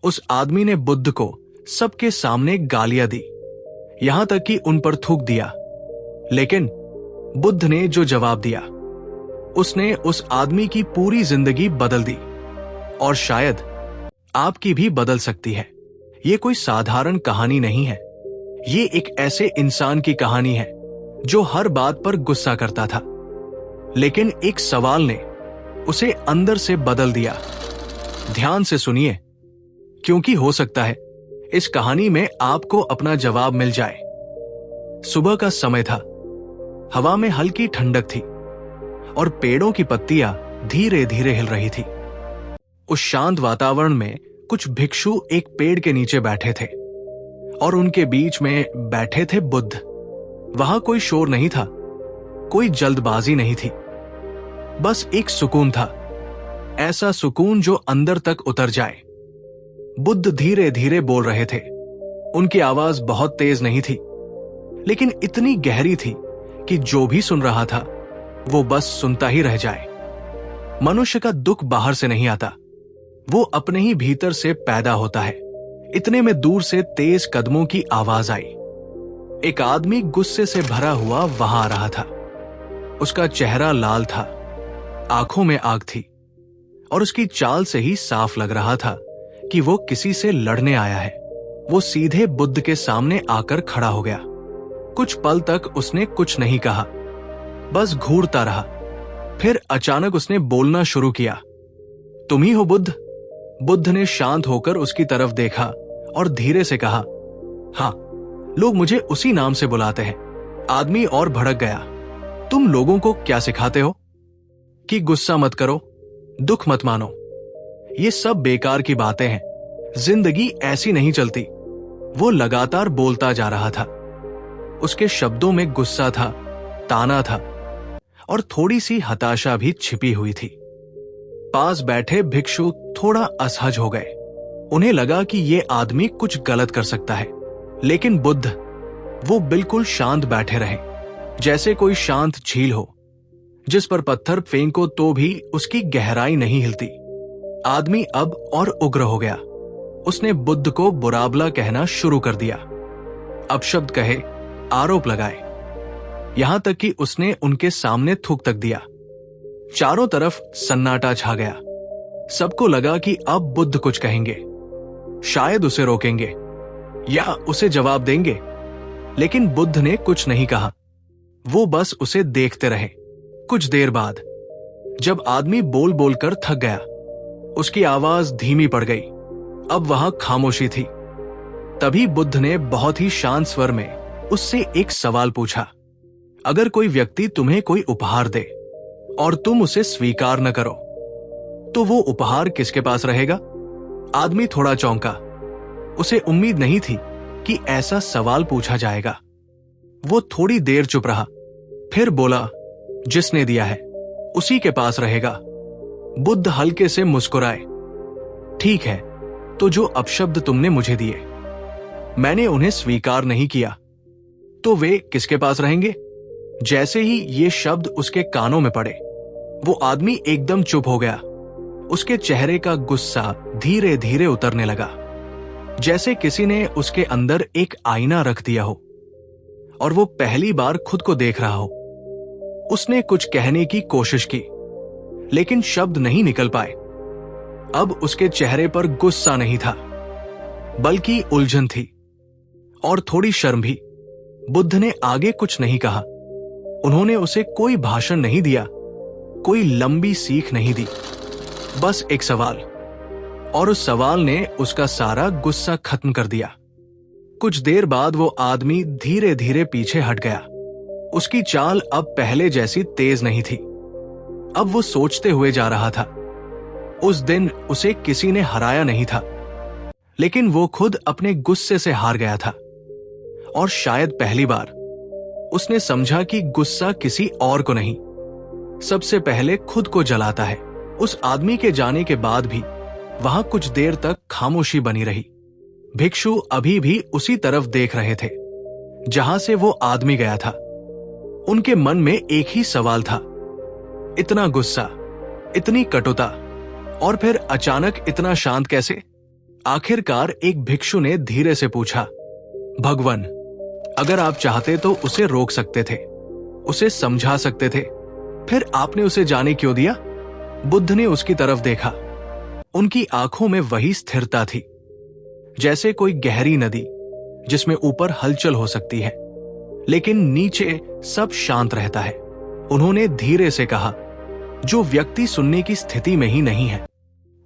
उस आदमी ने बुद्ध को सबके सामने गालियां दी, यहां तक कि उन पर थूक दिया। लेकिन बुद्ध ने जो जवाब दिया, उसने उस आदमी की पूरी जिंदगी बदल दी, और शायद आपकी भी बदल सकती है। ये कोई साधारण कहानी नहीं है, ये एक ऐसे इंसान की कहानी है जो हर बात पर गुस्सा करता था, लेकिन एक सवाल ने उसे अंदर से बदल दिया। ध्यान से सुनिए, क्योंकि हो सकता है इस कहानी में आपको अपना जवाब मिल जाए। सुबह का समय था, हवा में हल्की ठंडक थी और पेड़ों की पत्तियां धीरे धीरे हिल रही थी। उस शांत वातावरण में कुछ भिक्षु एक पेड़ के नीचे बैठे थे और उनके बीच में बैठे थे बुद्ध। वहां कोई शोर नहीं था, कोई जल्दबाजी नहीं थी, बस एक सुकून था, ऐसा सुकून जो अंदर तक उतर जाए। बुद्ध धीरे धीरे बोल रहे थे। उनकी आवाज बहुत तेज नहीं थी, लेकिन इतनी गहरी थी कि जो भी सुन रहा था वो बस सुनता ही रह जाए। मनुष्य का दुख बाहर से नहीं आता, वो अपने ही भीतर से पैदा होता है। इतने में दूर से तेज कदमों की आवाज आई। एक आदमी गुस्से से भरा हुआ वहां आ रहा था। उसका चेहरा लाल था, आंखों में आग थी, और उसकी चाल से ही साफ लग रहा था कि वो किसी से लड़ने आया है। वो सीधे बुद्ध के सामने आकर खड़ा हो गया। कुछ पल तक उसने कुछ नहीं कहा, बस घूरता रहा। फिर अचानक उसने बोलना शुरू किया। तुम ही हो बुद्ध? बुद्ध ने शांत होकर उसकी तरफ देखा और धीरे से कहा, हाँ, लोग मुझे उसी नाम से बुलाते हैं। आदमी और भड़क गया। तुम लोगों को क्या सिखाते हो? कि गुस्सा मत करो, दुख मत मानो। ये सब बेकार की बातें हैं, जिंदगी ऐसी नहीं चलती। वो लगातार बोलता जा रहा था। उसके शब्दों में गुस्सा था, ताना था, और थोड़ी सी हताशा भी छिपी हुई थी। पास बैठे भिक्षु थोड़ा असहज हो गए। उन्हें लगा कि ये आदमी कुछ गलत कर सकता है, लेकिन बुद्ध, वो बिल्कुल शांत बैठे रहे, जैसे कोई शांत झील हो जिस पर पत्थर फेंको तो भी उसकी गहराई नहीं हिलती। आदमी अब और उग्र हो गया। उसने बुद्ध को बुराबला कहना शुरू कर दिया, अपशब्द कहे, आरोप लगाए, यहां तक कि उसने उनके सामने थूक तक दिया। चारों तरफ सन्नाटा छा गया। सबको लगा कि अब बुद्ध कुछ कहेंगे, शायद उसे रोकेंगे या उसे जवाब देंगे, लेकिन बुद्ध ने कुछ नहीं कहा। वो बस उसे देखते रहे। कुछ देर बाद जब आदमी बोल बोलकर थक गया, उसकी आवाज धीमी पड़ गई। अब वहां खामोशी थी। तभी बुद्ध ने बहुत ही शांत स्वर में उससे एक सवाल पूछा, अगर कोई व्यक्ति तुम्हें कोई उपहार दे और तुम उसे स्वीकार न करो, तो वो उपहार किसके पास रहेगा? आदमी थोड़ा चौंका। उसे उम्मीद नहीं थी कि ऐसा सवाल पूछा जाएगा। वो थोड़ी देर चुप रहा, फिर बोला, जिसने दिया है उसी के पास रहेगा। बुद्ध हल्के से मुस्कुराए। ठीक है, तो जो अपशब्द तुमने मुझे दिए, मैंने उन्हें स्वीकार नहीं किया, तो वे किसके पास रहेंगे? जैसे ही ये शब्द उसके कानों में पड़े, वो आदमी एकदम चुप हो गया। उसके चेहरे का गुस्सा धीरे धीरे उतरने लगा, जैसे किसी ने उसके अंदर एक आईना रख दिया हो और वो पहली बार खुद को देख रहा हो। उसने कुछ कहने की कोशिश की, लेकिन शब्द नहीं निकल पाए। अब उसके चेहरे पर गुस्सा नहीं था, बल्कि उलझन थी और थोड़ी शर्म भी। बुद्ध ने आगे कुछ नहीं कहा। उन्होंने उसे कोई भाषण नहीं दिया, कोई लंबी सीख नहीं दी, बस एक सवाल, और उस सवाल ने उसका सारा गुस्सा खत्म कर दिया। कुछ देर बाद वो आदमी धीरे धीरे पीछे हट गया। उसकी चाल अब पहले जैसी तेज नहीं थी। अब वो सोचते हुए जा रहा था। उस दिन उसे किसी ने हराया नहीं था, लेकिन वो खुद अपने गुस्से से हार गया था। और शायद पहली बार उसने समझा कि गुस्सा किसी और को नहीं, सबसे पहले खुद को जलाता है। उस आदमी के जाने के बाद भी वहां कुछ देर तक खामोशी बनी रही। भिक्षु अभी भी उसी तरफ देख रहे थे जहां से वो आदमी गया था। उनके मन में एक ही सवाल था, इतना गुस्सा, इतनी कटुता, और फिर अचानक इतना शांत कैसे? आखिरकार एक भिक्षु ने धीरे से पूछा, भगवान, अगर आप चाहते तो उसे रोक सकते थे, उसे समझा सकते थे, फिर आपने उसे जाने क्यों दिया? बुद्ध ने उसकी तरफ देखा। उनकी आंखों में वही स्थिरता थी, जैसे कोई गहरी नदी जिसमें ऊपर हलचल हो सकती है लेकिन नीचे सब शांत रहता है। उन्होंने धीरे से कहा, जो व्यक्ति सुनने की स्थिति में ही नहीं है,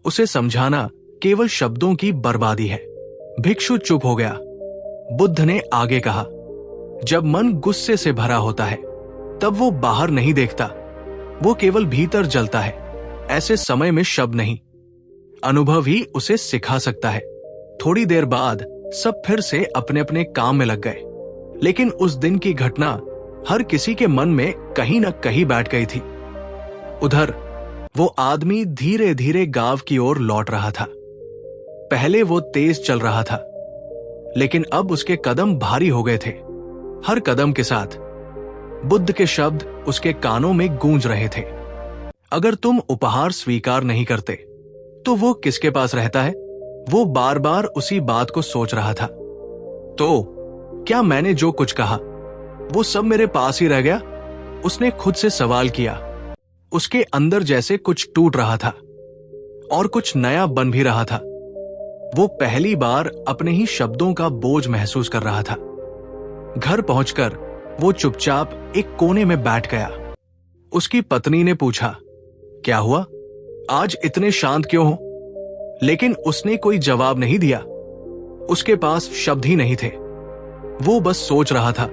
उसे समझाना केवल शब्दों की बर्बादी है। भिक्षु चुप हो गया। बुद्ध ने आगे कहा, जब मन गुस्से से भरा होता है तब वो बाहर नहीं देखता, वो केवल भीतर जलता है। ऐसे समय में शब्द नहीं, अनुभव ही उसे सिखा सकता है। थोड़ी देर बाद सब फिर से अपने अपने काम में लग गए, लेकिन उस दिन की घटना हर किसी के मन में कहीं न कहीं बैठ गई थी। उधर वो आदमी धीरे धीरे गांव की ओर लौट रहा था। पहले वो तेज चल रहा था, लेकिन अब उसके कदम भारी हो गए थे। हर कदम के साथ बुद्ध के शब्द उसके कानों में गूंज रहे थे। अगर तुम उपहार स्वीकार नहीं करते तो वो किसके पास रहता है? वो बार बार उसी बात को सोच रहा था। तो क्या मैंने जो कुछ कहा वो सब मेरे पास ही रह गया? उसने खुद से सवाल किया। उसके अंदर जैसे कुछ टूट रहा था और कुछ नया बन भी रहा था। वो पहली बार अपने ही शब्दों का बोझ महसूस कर रहा था। घर पहुंचकर वो चुपचाप एक कोने में बैठ गया। उसकी पत्नी ने पूछा, क्या हुआ? आज इतने शांत क्यों हो? लेकिन उसने कोई जवाब नहीं दिया। उसके पास शब्द ही नहीं थे। वो बस सोच रहा था।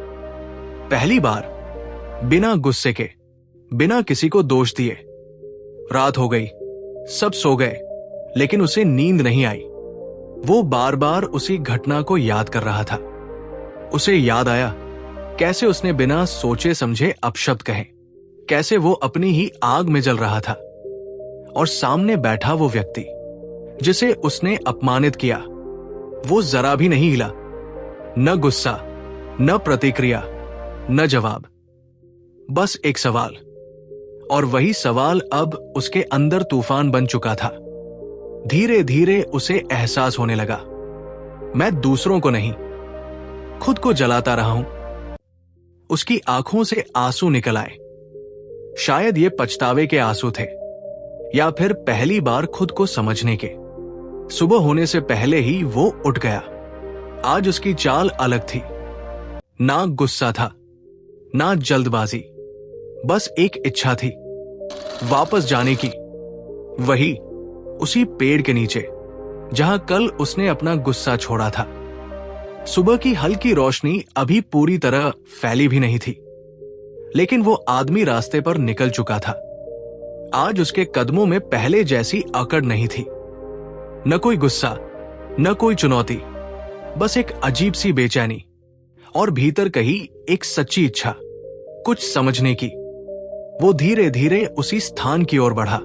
पहली बार बिना गुस्से के, बिना किसी को दोष दिए। रात हो गई, सब सो गए, लेकिन उसे नींद नहीं आई। वो बार बार उसी घटना को याद कर रहा था। उसे याद आया कैसे उसने बिना सोचे समझे अपशब्द कहे, कैसे वो अपनी ही आग में जल रहा था, और सामने बैठा वो व्यक्ति जिसे उसने अपमानित किया, वो जरा भी नहीं हिला। न गुस्सा, न प्रतिक्रिया, न जवाब, बस एक सवाल। और वही सवाल अब उसके अंदर तूफान बन चुका था। धीरे धीरे उसे एहसास होने लगा, मैं दूसरों को नहीं, खुद को जलाता रहा हूं। उसकी आंखों से आंसू निकल आए। शायद ये पछतावे के आंसू थे, या फिर पहली बार खुद को समझने के। सुबह होने से पहले ही वो उठ गया। आज उसकी चाल अलग थी। ना गुस्सा था, ना जल्दबाजी, बस एक इच्छा थी, वापस जाने की। वही उसी पेड़ के नीचे जहां कल उसने अपना गुस्सा छोड़ा था। सुबह की हल्की रोशनी अभी पूरी तरह फैली भी नहीं थी, लेकिन वो आदमी रास्ते पर निकल चुका था। आज उसके कदमों में पहले जैसी अकड़ नहीं थी। न कोई गुस्सा, न कोई चुनौती, बस एक अजीब सी बेचैनी, और भीतर कहीं एक सच्ची इच्छा कुछ समझने की। वो धीरे धीरे उसी स्थान की ओर बढ़ा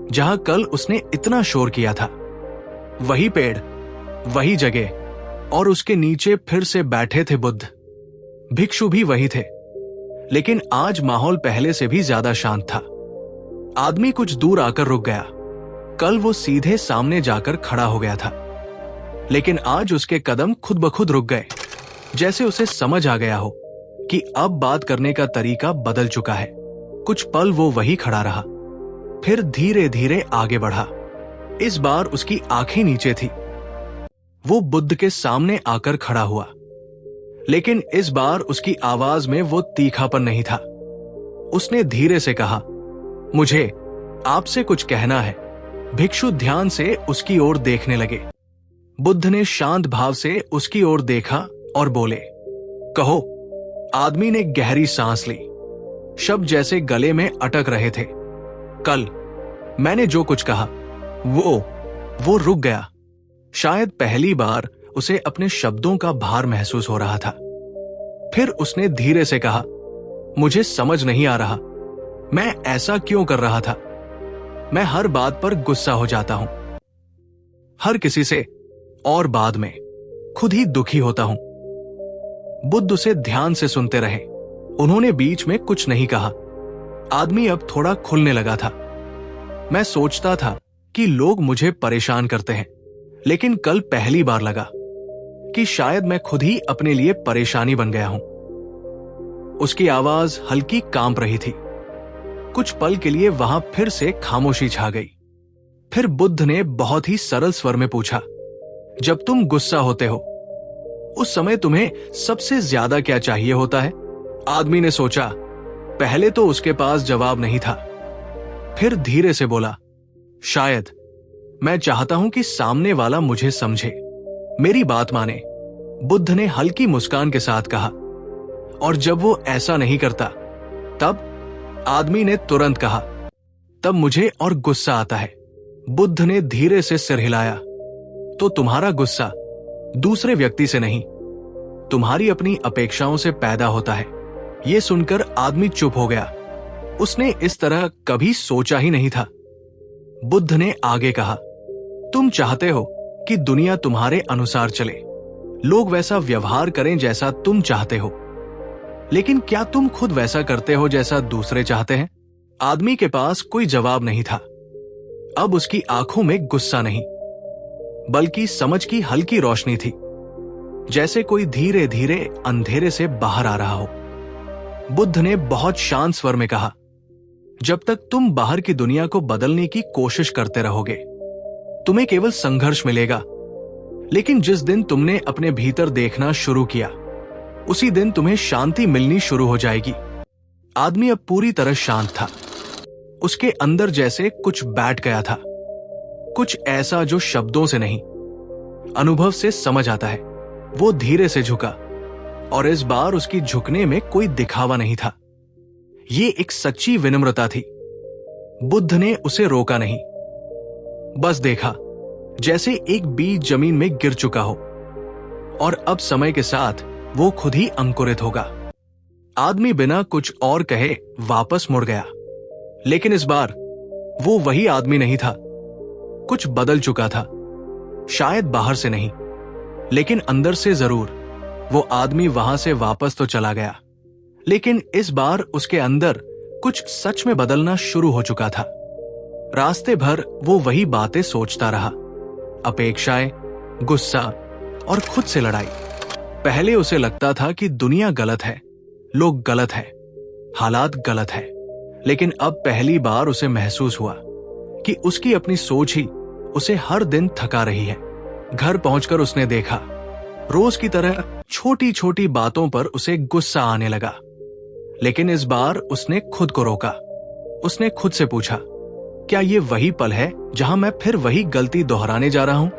जहां कल उसने इतना शोर किया था। वही पेड़, वही जगह, और उसके नीचे फिर से बैठे थे बुद्ध। भिक्षु भी वही थे, लेकिन आज माहौल पहले से भी ज्यादा शांत था। आदमी कुछ दूर आकर रुक गया। कल वो सीधे सामने जाकर खड़ा हो गया था, लेकिन आज उसके कदम खुद ब खुद रुक गए, जैसे उसे समझ आ गया हो कि अब बात करने का तरीका बदल चुका है। कुछ पल वो वही खड़ा रहा, फिर धीरे धीरे आगे बढ़ा। इस बार उसकी आंखें नीचे थी। वो बुद्ध के सामने आकर खड़ा हुआ, लेकिन इस बार उसकी आवाज में वो तीखापन नहीं था। उसने धीरे से कहा, मुझे आपसे कुछ कहना है। भिक्षु ध्यान से उसकी ओर देखने लगे। बुद्ध ने शांत भाव से उसकी ओर देखा और बोले, कहो। आदमी ने गहरी सांस ली। शब्द जैसे गले में अटक रहे थे। कल मैंने जो कुछ कहा वो रुक गया। शायद पहली बार उसे अपने शब्दों का भार महसूस हो रहा था। फिर उसने धीरे से कहा, मुझे समझ नहीं आ रहा मैं ऐसा क्यों कर रहा था। मैं हर बात पर गुस्सा हो जाता हूं, हर किसी से, और बाद में खुद ही दुखी होता हूं। बुद्ध उसे ध्यान से सुनते रहे। उन्होंने बीच में कुछ नहीं कहा। आदमी अब थोड़ा खुलने लगा था। मैं सोचता था कि लोग मुझे परेशान करते हैं, लेकिन कल पहली बार लगा कि शायद मैं खुद ही अपने लिए परेशानी बन गया हूं। उसकी आवाज हल्की कांप रही थी। कुछ पल के लिए वहां फिर से खामोशी छा गई। फिर बुद्ध ने बहुत ही सरल स्वर में पूछा, जब तुम गुस्सा होते हो उस समय तुम्हें सबसे ज्यादा क्या चाहिए होता है? आदमी ने सोचा। पहले तो उसके पास जवाब नहीं था। फिर धीरे से बोला, शायद मैं चाहता हूं कि सामने वाला मुझे समझे, मेरी बात माने। बुद्ध ने हल्की मुस्कान के साथ कहा। और जब वो ऐसा नहीं करता तब? आदमी ने तुरंत कहा, तब मुझे और गुस्सा आता है। बुद्ध ने धीरे से सिर हिलाया। तो तुम्हारा गुस्सा दूसरे व्यक्ति से नहीं, तुम्हारी अपनी अपेक्षाओं से पैदा होता है। यह सुनकर आदमी चुप हो गया। उसने इस तरह कभी सोचा ही नहीं था। बुद्ध ने आगे कहा, तुम चाहते हो कि दुनिया तुम्हारे अनुसार चले, लोग वैसा व्यवहार करें जैसा तुम चाहते हो। लेकिन क्या तुम खुद वैसा करते हो जैसा दूसरे चाहते हैं? आदमी के पास कोई जवाब नहीं था। अब उसकी आंखों में गुस्सा नहीं, बल्कि समझ की हल्की रोशनी थी, जैसे कोई धीरे धीरे अंधेरे से बाहर आ रहा हो। बुद्ध ने बहुत शांत स्वर में कहा, जब तक तुम बाहर की दुनिया को बदलने की कोशिश करते रहोगे, तुम्हें केवल संघर्ष मिलेगा। लेकिन जिस दिन तुमने अपने भीतर देखना शुरू किया, उसी दिन तुम्हें शांति मिलनी शुरू हो जाएगी। आदमी अब पूरी तरह शांत था। उसके अंदर जैसे कुछ बैठ गया था, कुछ ऐसा जो शब्दों से नहीं, अनुभव से समझ आता है। वो धीरे से झुका, और इस बार उसकी झुकने में कोई दिखावा नहीं था। ये एक सच्ची विनम्रता थी। बुद्ध ने उसे रोका नहीं, बस देखा जैसे एक बीज जमीन में गिर चुका हो, और अब समय के साथ वो खुद ही अंकुरित होगा। आदमी बिना कुछ और कहे वापस मुड़ गया। लेकिन इस बार वो वही आदमी नहीं था। कुछ बदल चुका था, शायद बाहर से नहीं, लेकिन अंदर से जरूर। वो आदमी वहां से वापस तो चला गया, लेकिन इस बार उसके अंदर कुछ सच में बदलना शुरू हो चुका था। रास्ते भर वो वही बातें सोचता रहा, अपेक्षाएं, गुस्सा और खुद से लड़ाई। पहले उसे लगता था कि दुनिया गलत है, लोग गलत है, हालात गलत है। लेकिन अब पहली बार उसे महसूस हुआ कि उसकी अपनी सोच ही उसे हर दिन थका रही है। घर पहुंचकर उसने देखा, रोज की तरह छोटी छोटी बातों पर उसे गुस्सा आने लगा। लेकिन इस बार उसने खुद को रोका। उसने खुद से पूछा, क्या ये वही पल है जहां मैं फिर वही गलती दोहराने जा रहा हूं?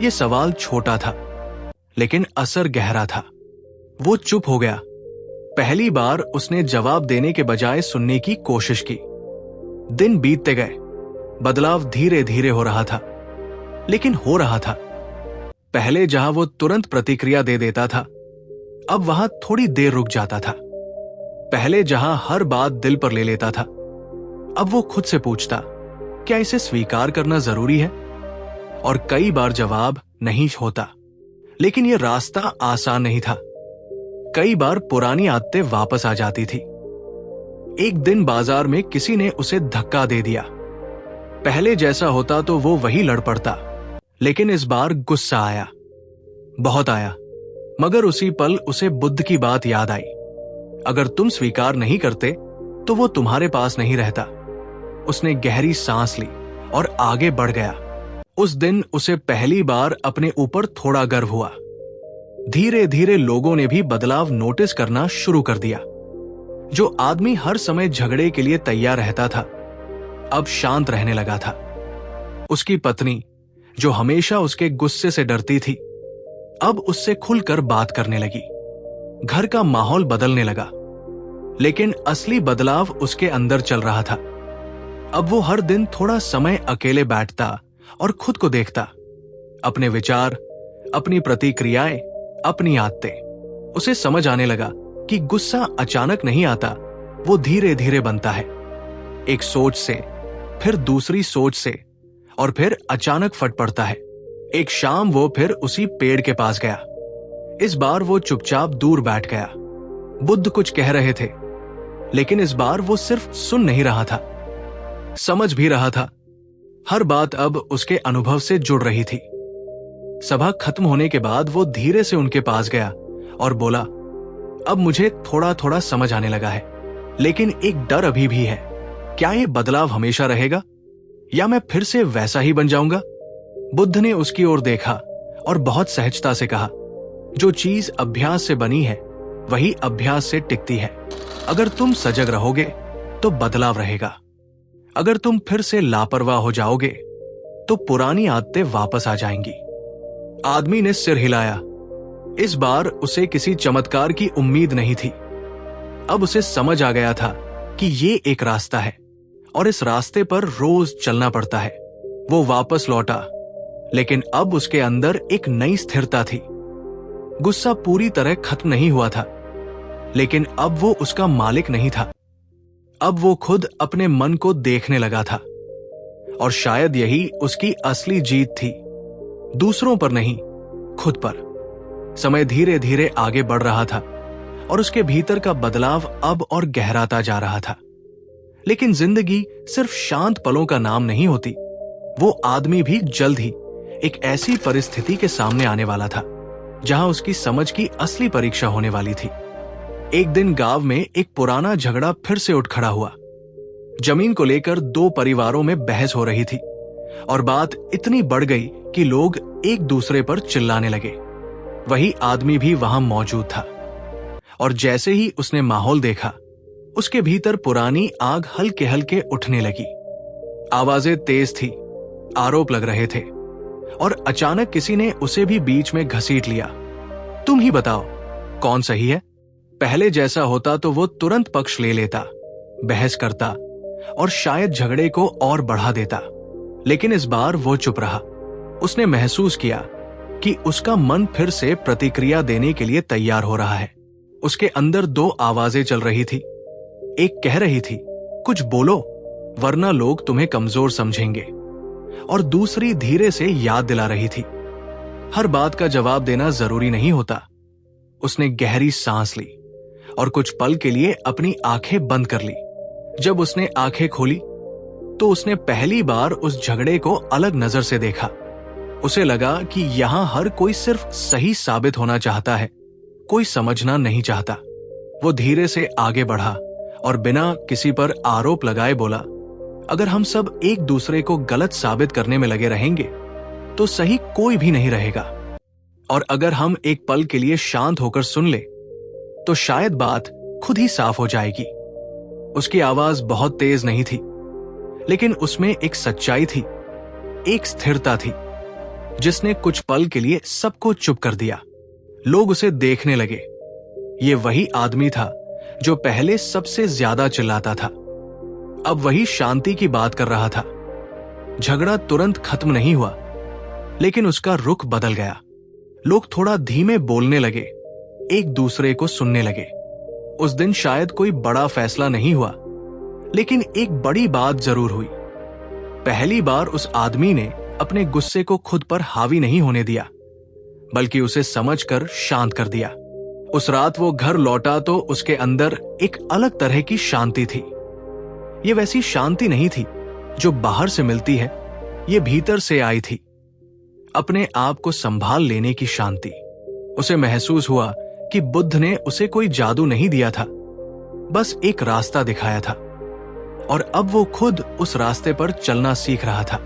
यह सवाल छोटा था, लेकिन असर गहरा था। वो चुप हो गया। पहली बार उसने जवाब देने के बजाय सुनने की कोशिश की। दिन बीतते गए, बदलाव धीरे धीरे हो रहा था, लेकिन हो रहा था। पहले जहां वो तुरंत प्रतिक्रिया दे देता था, अब वहां थोड़ी देर रुक जाता था। पहले जहां हर बात दिल पर ले लेता था, अब वो खुद से पूछता, क्या इसे स्वीकार करना जरूरी है? और कई बार जवाब नहीं होता। लेकिन यह रास्ता आसान नहीं था। कई बार पुरानी आदतें वापस आ जाती थी। एक दिन बाजार में किसी ने उसे धक्का दे दिया। पहले जैसा होता तो वो वही लड़ पड़ता, लेकिन इस बार गुस्सा आया, बहुत आया। मगर उसी पल उसे बुद्ध की बात याद आई, अगर तुम स्वीकार नहीं करते तो वो तुम्हारे पास नहीं रहता। उसने गहरी सांस ली और आगे बढ़ गया। उस दिन उसे पहली बार अपने ऊपर थोड़ा गर्व हुआ। धीरे धीरे लोगों ने भी बदलाव नोटिस करना शुरू कर दिया। जो आदमी हर समय झगड़े के लिए तैयार रहता था, अब शांत रहने लगा था। उसकी पत्नी, जो हमेशा उसके गुस्से से डरती थी, अब उससे खुलकर बात करने लगी। घर का माहौल बदलने लगा, लेकिन असली बदलाव उसके अंदर चल रहा था। अब वो हर दिन थोड़ा समय अकेले बैठता और खुद को देखता, अपने विचार, अपनी प्रतिक्रियाएं, अपनी आदतें। उसे समझ आने लगा कि गुस्सा अचानक नहीं आता, वो धीरे धीरे बनता है। एक सोच से, फिर दूसरी सोच से, और फिर अचानक फट पड़ता है। एक शाम वो फिर उसी पेड़ के पास गया। इस बार वो चुपचाप दूर बैठ गया। बुद्ध कुछ कह रहे थे, लेकिन इस बार वो सिर्फ सुन नहीं रहा था, समझ भी रहा था। हर बात अब उसके अनुभव से जुड़ रही थी। सभा खत्म होने के बाद वो धीरे से उनके पास गया और बोला, अब मुझे थोड़ा थोड़ा समझ आने लगा है, लेकिन एक डर अभी भी है। क्या ये बदलाव हमेशा रहेगा या मैं फिर से वैसा ही बन जाऊंगा? बुद्ध ने उसकी ओर देखा और बहुत सहजता से कहा, जो चीज अभ्यास से बनी है वही अभ्यास से टिकती है। अगर तुम सजग रहोगे तो बदलाव रहेगा। अगर तुम फिर से लापरवाह हो जाओगे तो पुरानी आदतें वापस आ जाएंगी। आदमी ने सिर हिलाया। इस बार उसे किसी चमत्कार की उम्मीद नहीं थी। अब उसे समझ आ गया था कि ये एक रास्ता है और इस रास्ते पर रोज चलना पड़ता है। वो वापस लौटा, लेकिन अब उसके अंदर एक नई स्थिरता थी। गुस्सा पूरी तरह खत्म नहीं हुआ था, लेकिन अब वो उसका मालिक नहीं था। अब वो खुद अपने मन को देखने लगा था और शायद यही उसकी असली जीत थी, दूसरों पर नहीं, खुद पर। समय धीरे धीरे आगे बढ़ रहा था और उसके भीतर का बदलाव अब और गहराता जा रहा था। लेकिन जिंदगी सिर्फ शांत पलों का नाम नहीं होती। वो आदमी भी जल्द ही एक ऐसी परिस्थिति के सामने आने वाला था जहां उसकी समझ की असली परीक्षा होने वाली थी। एक दिन गांव में एक पुराना झगड़ा फिर से उठ खड़ा हुआ। जमीन को लेकर दो परिवारों में बहस हो रही थी और बात इतनी बढ़ गई कि लोग एक दूसरे पर चिल्लाने लगे। वही आदमी भी वहां मौजूद था और जैसे ही उसने माहौल देखा, उसके भीतर पुरानी आग हल्के हल्के उठने लगी। आवाजें तेज थी, आरोप लग रहे थे और अचानक किसी ने उसे भी बीच में घसीट लिया। तुम ही बताओ, कौन सही है? पहले जैसा होता तो वो तुरंत पक्ष ले लेता, बहस करता और शायद झगड़े को और बढ़ा देता, लेकिन इस बार वो चुप रहा। उसने महसूस किया कि उसका मन फिर से प्रतिक्रिया देने के लिए तैयार हो रहा है। उसके अंदर दो आवाजें चल रही थी। एक कह रही थी, कुछ बोलो वरना लोग तुम्हें कमजोर समझेंगे, और दूसरी धीरे से याद दिला रही थी, हर बात का जवाब देना जरूरी नहीं होता। उसने गहरी सांस ली और कुछ पल के लिए अपनी आंखें बंद कर ली। जब उसने आंखें खोली तो उसने पहली बार उस झगड़े को अलग नजर से देखा। उसे लगा कि यहां हर कोई सिर्फ सही साबित होना चाहता है, कोई समझना नहीं चाहता। वो धीरे से आगे बढ़ा और बिना किसी पर आरोप लगाए बोला, अगर हम सब एक दूसरे को गलत साबित करने में लगे रहेंगे तो सही कोई भी नहीं रहेगा, और अगर हम एक पल के लिए शांत होकर सुन ले तो शायद बात खुद ही साफ हो जाएगी। उसकी आवाज बहुत तेज नहीं थी, लेकिन उसमें एक सच्चाई थी, एक स्थिरता थी जिसने कुछ पल के लिए सबको चुप कर दिया। लोग उसे देखने लगे। ये वही आदमी था जो पहले सबसे ज्यादा चिल्लाता था, अब वही शांति की बात कर रहा था। झगड़ा तुरंत खत्म नहीं हुआ, लेकिन उसका रुख बदल गया। लोग थोड़ा धीमे बोलने लगे, एक दूसरे को सुनने लगे। उस दिन शायद कोई बड़ा फैसला नहीं हुआ, लेकिन एक बड़ी बात जरूर हुई। पहली बार उस आदमी ने अपने गुस्से को खुद पर हावी नहीं होने दिया, बल्कि उसे समझकर शांत कर दिया। उस रात वो घर लौटा तो उसके अंदर एक अलग तरह की शांति थी। ये वैसी शांति नहीं थी जो बाहर से मिलती है, ये भीतर से आई थी, अपने आप को संभाल लेने की शांति। उसे महसूस हुआ कि बुद्ध ने उसे कोई जादू नहीं दिया था, बस एक रास्ता दिखाया था, और अब वो खुद उस रास्ते पर चलना सीख रहा था।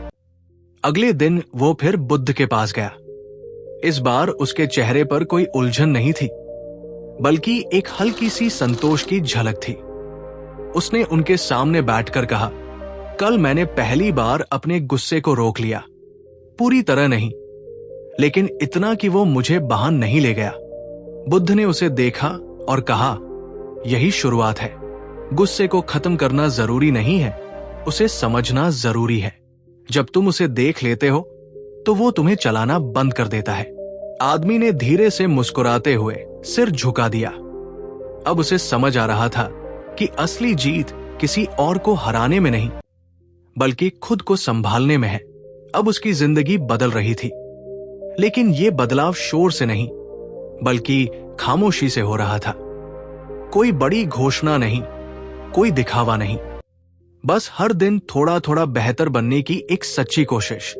अगले दिन वो फिर बुद्ध के पास गया। इस बार उसके चेहरे पर कोई उलझन नहीं थी, बल्कि एक हल्की सी संतोष की झलक थी। उसने उनके सामने बैठकर कहा, कल मैंने पहली बार अपने गुस्से को रोक लिया, पूरी तरह नहीं, लेकिन इतना कि वो मुझे बाहर नहीं ले गया। बुद्ध ने उसे देखा और कहा, यही शुरुआत है। गुस्से को खत्म करना जरूरी नहीं है, उसे समझना जरूरी है। जब तुम उसे देख लेते हो तो वो तुम्हें चलाना बंद कर देता है। आदमी ने धीरे से मुस्कुराते हुए सिर झुका दिया। अब उसे समझ आ रहा था कि असली जीत किसी और को हराने में नहीं, बल्कि खुद को संभालने में है। अब उसकी जिंदगी बदल रही थी, लेकिन यह बदलाव शोर से नहीं, बल्कि खामोशी से हो रहा था। कोई बड़ी घोषणा नहीं, कोई दिखावा नहीं, बस हर दिन थोड़ा थोड़ा बेहतर बनने की एक सच्ची कोशिश।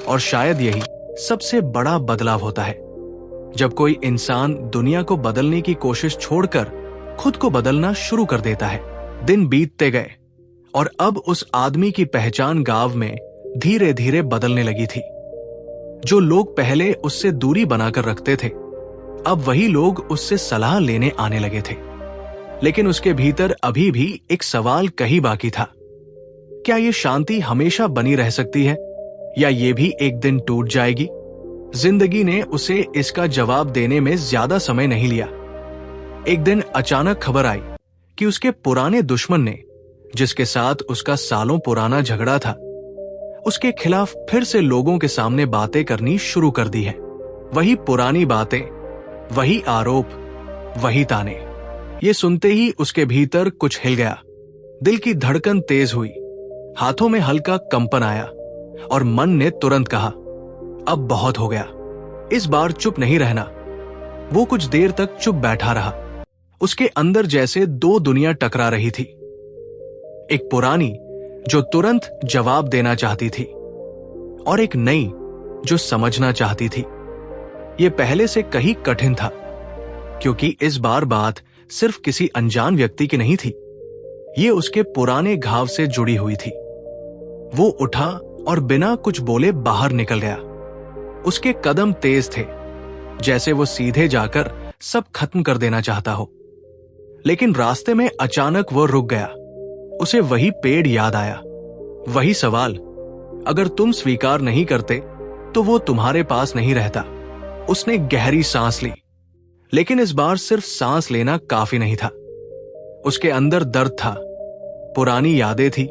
और शायद यही सबसे बड़ा बदलाव होता है, जब कोई इंसान दुनिया को बदलने की कोशिश छोड़कर खुद को बदलना शुरू कर देता है। दिन बीतते गए और अब उस आदमी की पहचान गांव में धीरे धीरे बदलने लगी थी। जो लोग पहले उससे दूरी बनाकर रखते थे, अब वही लोग उससे सलाह लेने आने लगे थे। लेकिन उसके भीतर अभी भी एक सवाल कहीं बाकी था। क्या ये शांति हमेशा बनी रह सकती है, या ये भी एक दिन टूट जाएगी? जिंदगी ने उसे इसका जवाब देने में ज्यादा समय नहीं लिया। एक दिन अचानक खबर आई कि उसके पुराने दुश्मन ने, जिसके साथ उसका सालों पुराना झगड़ा था, उसके खिलाफ फिर से लोगों के सामने बातें करनी शुरू कर दी है। वही पुरानी बातें, वही आरोप, वही ताने। ये सुनते ही उसके भीतर कुछ हिल गया। दिल की धड़कन तेज हुई, हाथों में हल्का कंपन आया और मन ने तुरंत कहा, अब बहुत हो गया। इस बार चुप नहीं रहना। वो कुछ देर तक चुप बैठा रहा। उसके अंदर जैसे दो दुनिया टकरा रही थी। एक पुरानी जो तुरंत जवाब देना चाहती थी, और एक नई जो समझना चाहती थी। यह पहले से कहीं कठिन था, क्योंकि इस बार बात सिर्फ किसी अनजान व्यक्ति की नहीं थी। ये उसके पुराने घाव से जुड़ी हुई थी। वो उठा और बिना कुछ बोले बाहर निकल गया। उसके कदम तेज थे, जैसे वो सीधे जाकर सब खत्म कर देना चाहता हो। लेकिन रास्ते में अचानक वो रुक गया। उसे वही पेड़ याद आया, वही सवाल, अगर तुम स्वीकार नहीं करते तो वो तुम्हारे पास नहीं रहता। उसने गहरी सांस ली, लेकिन इस बार सिर्फ सांस लेना काफी नहीं था। उसके अंदर दर्द था, पुरानी यादें थी,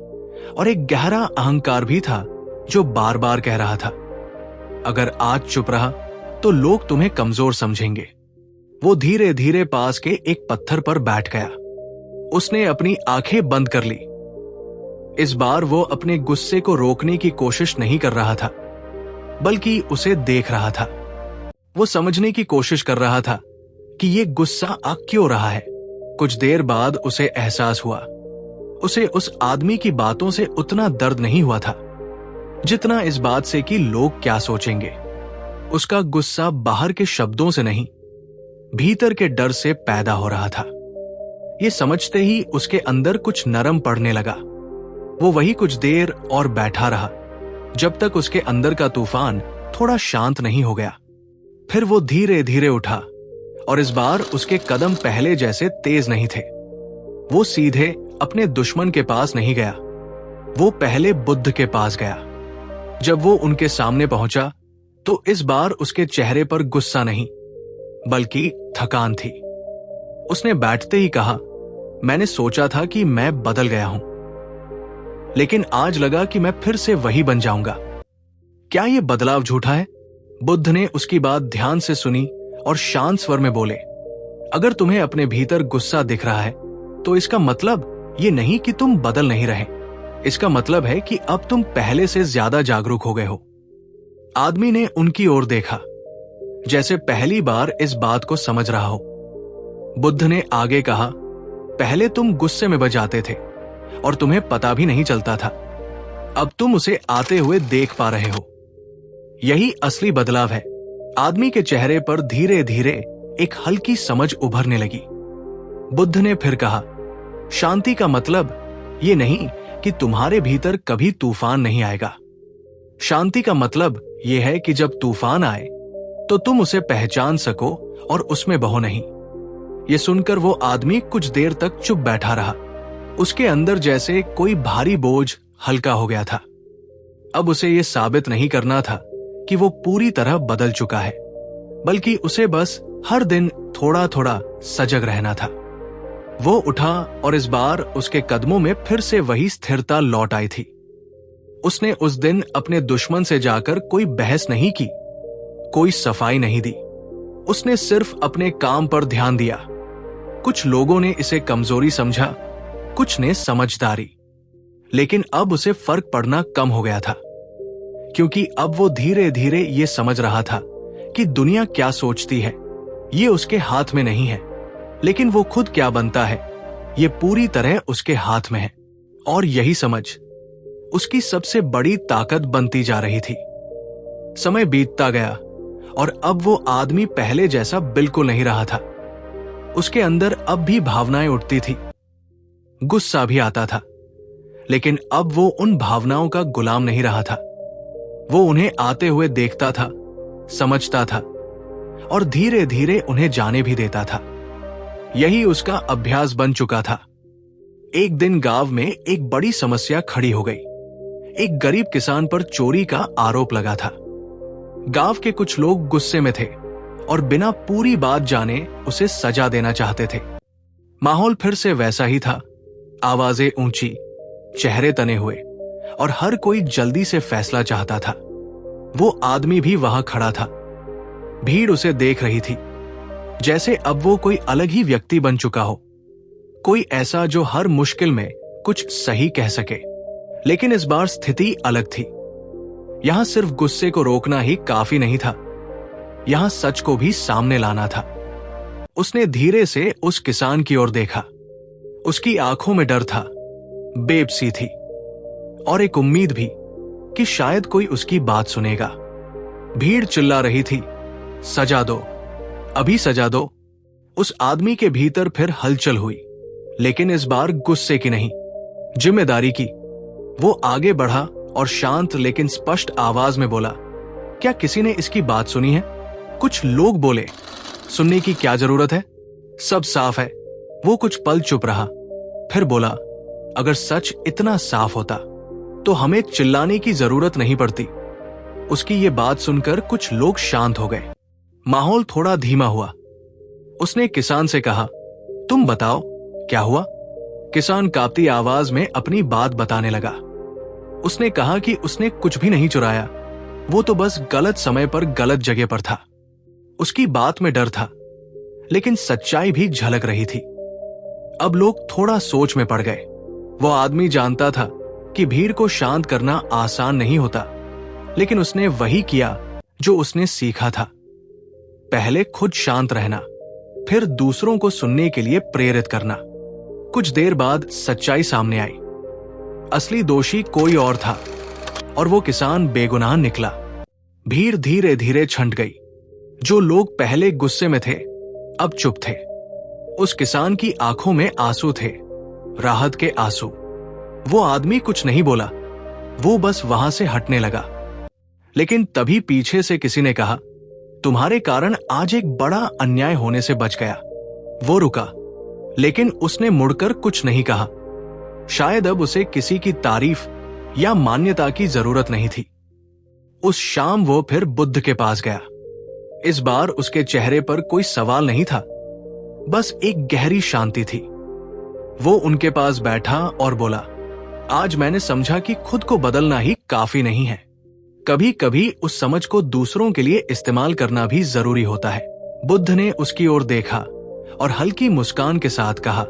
और एक गहरा अहंकार भी था जो बार बार कह रहा था, अगर आज चुप रहा तो लोग तुम्हें कमजोर समझेंगे। वो धीरे धीरे पास के एक पत्थर पर बैठ गया। उसने अपनी आंखें बंद कर ली। इस बार वो अपने गुस्से को रोकने की कोशिश नहीं कर रहा था, बल्कि उसे देख रहा था। वो समझने की कोशिश कर रहा था कि ये गुस्सा आ क्यों रहा है। कुछ देर बाद उसे एहसास हुआ, उसे उस आदमी की बातों से उतना दर्द नहीं हुआ था जितना इस बात से कि लोग क्या सोचेंगे। उसका गुस्सा बाहर के शब्दों से नहीं, भीतर के डर से पैदा हो रहा था। ये समझते ही उसके अंदर कुछ नरम पड़ने लगा। वो वही कुछ देर और बैठा रहा, जब तक उसके अंदर का तूफान थोड़ा शांत नहीं हो गया। फिर वो धीरे धीरे उठा, और इस बार उसके कदम पहले जैसे तेज नहीं थे। वो सीधे अपने दुश्मन के पास नहीं गया, वो पहले बुद्ध के पास गया। जब वो उनके सामने पहुंचा तो इस बार उसके चेहरे पर गुस्सा नहीं, बल्कि थकान थी। उसने बैठते ही कहा, मैंने सोचा था कि मैं बदल गया हूं, लेकिन आज लगा कि मैं फिर से वही बन जाऊंगा। क्या यह बदलाव झूठा है? बुद्ध ने उसकी बात ध्यान से सुनी और शांत स्वर में बोले, अगर तुम्हें अपने भीतर गुस्सा दिख रहा है तो इसका मतलब ये नहीं कि तुम बदल नहीं रहे। इसका मतलब है कि अब तुम पहले से ज्यादा जागरूक हो गए हो। आदमी ने उनकी ओर देखा, जैसे पहली बार इस बात को समझ रहा हो। बुद्ध ने आगे कहा, पहले तुम गुस्से में बजाते थे और तुम्हें पता भी नहीं चलता था। अब तुम उसे आते हुए देख पा रहे हो। यही असली बदलाव है। आदमी के चेहरे पर धीरे धीरे एक हल्की समझ उभरने लगी। बुद्ध ने फिर कहा, शांति का मतलब ये नहीं कि तुम्हारे भीतर कभी तूफान नहीं आएगा। शांति का मतलब यह है कि जब तूफान आए तो तुम उसे पहचान सको और उसमें बहो नहीं। ये सुनकर वो आदमी कुछ देर तक चुप बैठा रहा। उसके अंदर जैसे कोई भारी बोझ हल्का हो गया था। अब उसे ये साबित नहीं करना था कि वो पूरी तरह बदल चुका है, बल्कि उसे बस हर दिन थोड़ा थोड़ा सजग रहना था। वो उठा और इस बार उसके कदमों में फिर से वही स्थिरता लौट आई थी। उसने उस दिन अपने दुश्मन से जाकर कोई बहस नहीं की, कोई सफाई नहीं दी। उसने सिर्फ अपने काम पर ध्यान दिया। कुछ लोगों ने इसे कमजोरी समझा, कुछ ने समझदारी, लेकिन अब उसे फर्क पड़ना कम हो गया था, क्योंकि अब वो धीरे धीरे ये समझ रहा था कि दुनिया क्या सोचती है ये उसके हाथ में नहीं है, लेकिन वो खुद क्या बनता है ये पूरी तरह उसके हाथ में है। और यही समझ उसकी सबसे बड़ी ताकत बनती जा रही थी। समय बीतता गया और अब वो आदमी पहले जैसा बिल्कुल नहीं रहा था। उसके अंदर अब भी भावनाएं उठती थी, गुस्सा भी आता था, लेकिन अब वो उन भावनाओं का गुलाम नहीं रहा था। वो उन्हें आते हुए देखता था, समझता था और धीरे धीरे उन्हें जाने भी देता था। यही उसका अभ्यास बन चुका था। एक दिन गांव में एक बड़ी समस्या खड़ी हो गई। एक गरीब किसान पर चोरी का आरोप लगा था। गांव के कुछ लोग गुस्से में थे और बिना पूरी बात जाने उसे सजा देना चाहते थे। माहौल फिर से वैसा ही था, आवाजें ऊंची, चेहरे तने हुए और हर कोई जल्दी से फैसला चाहता था। वो आदमी भी वहां खड़ा था। भीड़ उसे देख रही थी, जैसे अब वो कोई अलग ही व्यक्ति बन चुका हो, कोई ऐसा जो हर मुश्किल में कुछ सही कह सके। लेकिन इस बार स्थिति अलग थी। यहां सिर्फ गुस्से को रोकना ही काफी नहीं था, यहां सच को भी सामने लाना था। उसने धीरे से उस किसान की ओर देखा। उसकी आंखों में डर था, बेबसी थी और एक उम्मीद भी कि शायद कोई उसकी बात सुनेगा। भीड़ चिल्ला रही थी, सजा दो, अभी सजा दो। उस आदमी के भीतर फिर हलचल हुई, लेकिन इस बार गुस्से की नहीं, जिम्मेदारी की। वो आगे बढ़ा और शांत लेकिन स्पष्ट आवाज में बोला, क्या किसी ने इसकी बात सुनी है? कुछ लोग बोले, सुनने की क्या जरूरत है, सब साफ है। वो कुछ पल चुप रहा, फिर बोला, अगर सच इतना साफ होता तो हमें चिल्लाने की जरूरत नहीं पड़ती। उसकी ये बात सुनकर कुछ लोग शांत हो गए। माहौल थोड़ा धीमा हुआ। उसने किसान से कहा, तुम बताओ क्या हुआ? किसान कांपती आवाज में अपनी बात बताने लगा। उसने कहा कि उसने कुछ भी नहीं चुराया, वो तो बस गलत समय पर गलत जगह पर था। उसकी बात में डर था, लेकिन सच्चाई भी झलक रही थी। अब लोग थोड़ा सोच में पड़ गए। वो आदमी जानता था कि भीड़ को शांत करना आसान नहीं होता, लेकिन उसने वही किया जो उसने सीखा था। पहले खुद शांत रहना, फिर दूसरों को सुनने के लिए प्रेरित करना। कुछ देर बाद सच्चाई सामने आई। असली दोषी कोई और था और वो किसान बेगुनाह निकला। भीड़ धीरे धीरे छंट गई। जो लोग पहले गुस्से में थे अब चुप थे। उस किसान की आंखों में आंसू थे, राहत के आंसू। वो आदमी कुछ नहीं बोला, वो बस वहां से हटने लगा। लेकिन तभी पीछे से किसी ने कहा, तुम्हारे कारण आज एक बड़ा अन्याय होने से बच गया। वो रुका, लेकिन उसने मुड़कर कुछ नहीं कहा। शायद अब उसे किसी की तारीफ या मान्यता की जरूरत नहीं थी। उस शाम वो फिर बुद्ध के पास गया। इस बार उसके चेहरे पर कोई सवाल नहीं था, बस एक गहरी शांति थी। वो उनके पास बैठा और बोला, आज मैंने समझा कि खुद को बदलना ही काफी नहीं है। कभी कभी उस समझ को दूसरों के लिए इस्तेमाल करना भी जरूरी होता है। बुद्ध ने उसकी ओर देखा और हल्की मुस्कान के साथ कहा,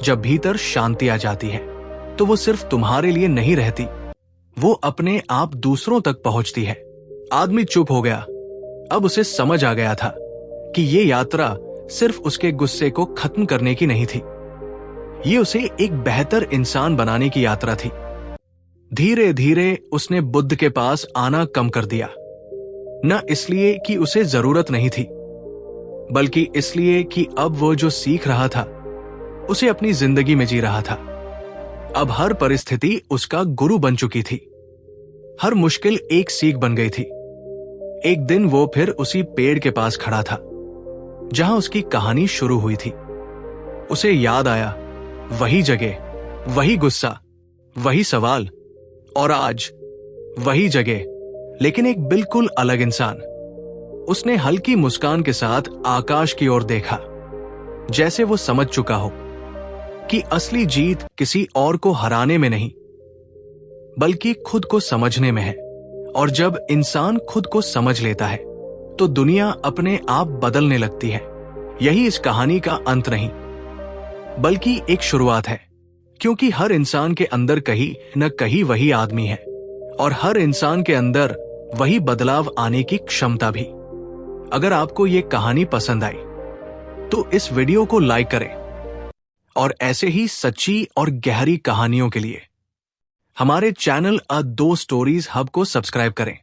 जब भीतर शांति आ जाती है तो वो सिर्फ तुम्हारे लिए नहीं रहती, वो अपने आप दूसरों तक पहुंचती है। आदमी चुप हो गया। अब उसे समझ आ गया था कि ये यात्रा सिर्फ उसके गुस्से को खत्म करने की नहीं थी, ये उसे एक बेहतर इंसान बनाने की यात्रा थी। धीरे धीरे उसने बुद्ध के पास आना कम कर दिया, न इसलिए कि उसे जरूरत नहीं थी, बल्कि इसलिए कि अब वो जो सीख रहा था उसे अपनी जिंदगी में जी रहा था। अब हर परिस्थिति उसका गुरु बन चुकी थी, हर मुश्किल एक सीख बन गई थी। एक दिन वो फिर उसी पेड़ के पास खड़ा था जहां उसकी कहानी शुरू हुई थी। उसे याद आया, वही जगह, वही गुस्सा, वही सवाल, और आज वही जगह, लेकिन एक बिल्कुल अलग इंसान। उसने हल्की मुस्कान के साथ आकाश की ओर देखा, जैसे वो समझ चुका हो कि असली जीत किसी और को हराने में नहीं, बल्कि खुद को समझने में है। और जब इंसान खुद को समझ लेता है तो दुनिया अपने आप बदलने लगती है। यही इस कहानी का अंत नहीं, बल्कि एक शुरुआत है, क्योंकि हर इंसान के अंदर कहीं न कहीं वही आदमी है, और हर इंसान के अंदर वही बदलाव आने की क्षमता भी। अगर आपको ये कहानी पसंद आई तो इस वीडियो को लाइक करें और ऐसे ही सच्ची और गहरी कहानियों के लिए हमारे चैनल अ दो स्टोरीज हब को सब्सक्राइब करें।